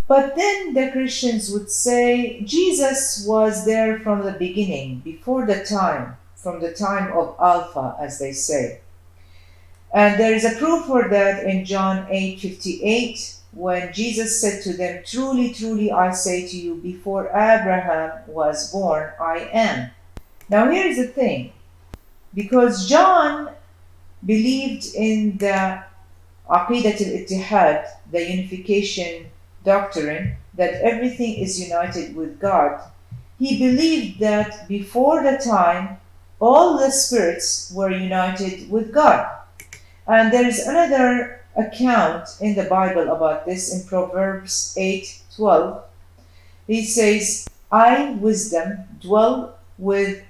But then the Christians would say Jesus was there from the beginning, before the time, from the time of Alpha, as they say. And there is a proof for that in John 8:58, when Jesus said to them, "Truly, truly, I say to you, before Abraham was born, I am." Now here is the thing. Because John believed in the Aqidat al-Ittihad, the unification doctrine, that everything is united with God, he believed that before the time, all the spirits were united with God. And there is another account in the Bible about this in Proverbs 8:12. He says, "I, wisdom, dwell with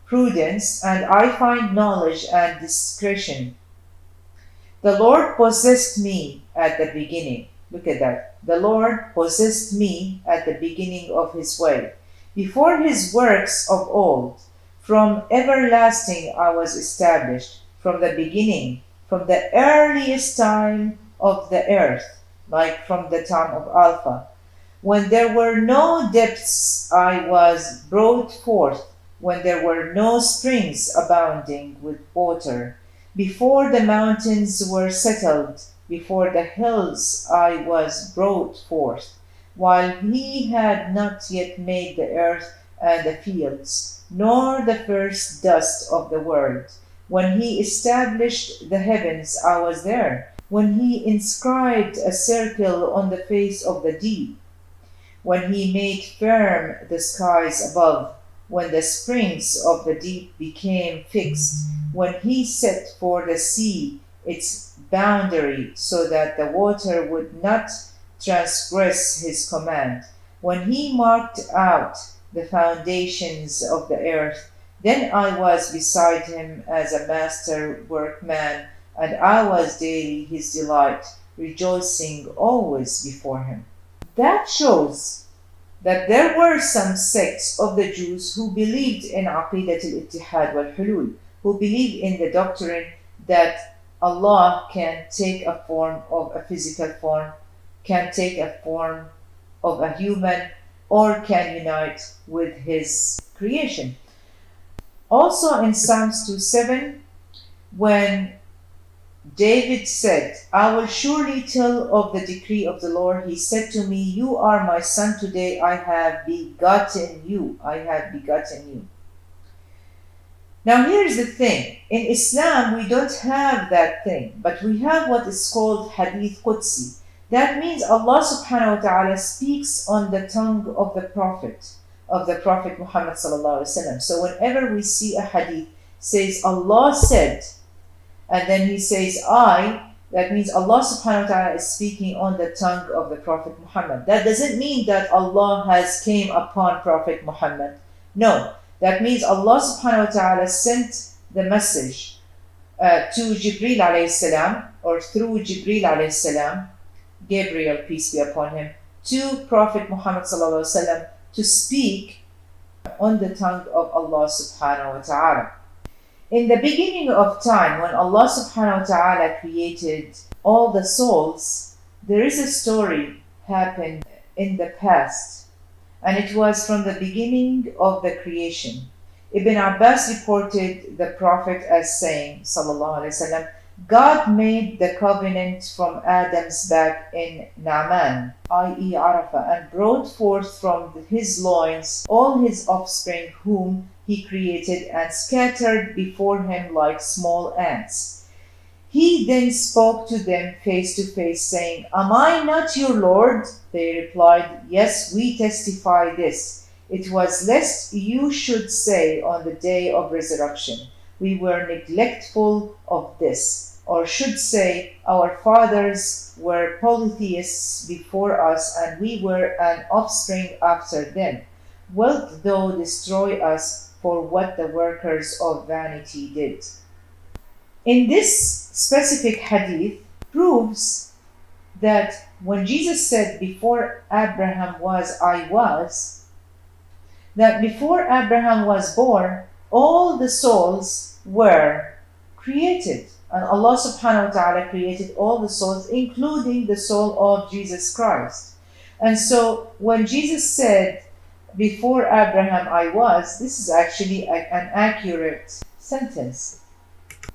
prudence, and I find knowledge and discretion. The Lord possessed me at the beginning." Look at that. The Lord possessed me at the beginning of his way. Before his works of old, from everlasting I was established, from the beginning, from the earliest time of the earth, like from the time of Alpha. When there were no depths, I was brought forth, when there were no springs abounding with water. Before the mountains were settled, before the hills I was brought forth, while he had not yet made the earth and the fields, nor the first dust of the world. When he established the heavens, I was there. When he inscribed a circle on the face of the deep. When he made firm the skies above. When the springs of the deep became fixed. When he set for the sea its boundary, so that the water would not transgress his command. When he marked out the foundations of the earth, then I was beside him as a master workman, and I was daily his delight, rejoicing always before him. That shows that there were some sects of the Jews who believed in Aqidat al-Ittihad wal-Hulul, who believed in the doctrine that Allah can take a form of a physical form, can take a form of a human, or can unite with his creation. Also in Psalms 2:7, when David said, "I will surely tell of the decree of the Lord. He said to me, you are my son, today I have begotten you. I have begotten you." Now here's the thing. In Islam, we don't have that thing, but we have what is called Hadith Qudsi. That means Allah subhanahu wa ta'ala speaks on the tongue of the Prophet Muhammad sallallahu alaihi wasallam. So whenever we see a hadith says Allah said, and then he says I, that means Allah subhanahu wa ta'ala is speaking on the tongue of the Prophet Muhammad. That doesn't mean that Allah has came upon Prophet Muhammad. No, that means Allah subhanahu wa ta'ala sent the message to Jibreel alayhi salam, or through Jibreel alayhi salam, Gabriel, peace be upon him, to Prophet Muhammad sallallahu alaihi wasallam to speak on the tongue of Allah subhanahu wa ta'ala. In the beginning of time, when Allah subhanahu wa ta'ala created all the souls, there is a story happened in the past, and it was from the beginning of the creation. Ibn Abbas reported the Prophet as saying, sallallahu alaihi wasallam, God made the covenant from Adam's back in Naaman, i.e. Arafah, and brought forth from his loins all his offspring whom he created and scattered before him like small ants. He then spoke to them face to face, saying, Am I not your Lord? They replied, Yes, we testify this. It was lest you should say on the day of resurrection, we were neglectful of this, or should say, our fathers were polytheists before us, and we were an offspring after them. Wilt thou destroy us for what the workers of vanity did? In this specific hadith proves that when Jesus said, before Abraham was, I was, that before Abraham was born, all the souls were created. And Allah subhanahu wa ta'ala created all the souls, including the soul of Jesus Christ. And so when Jesus said, "Before Abraham I was," this is actually an accurate sentence.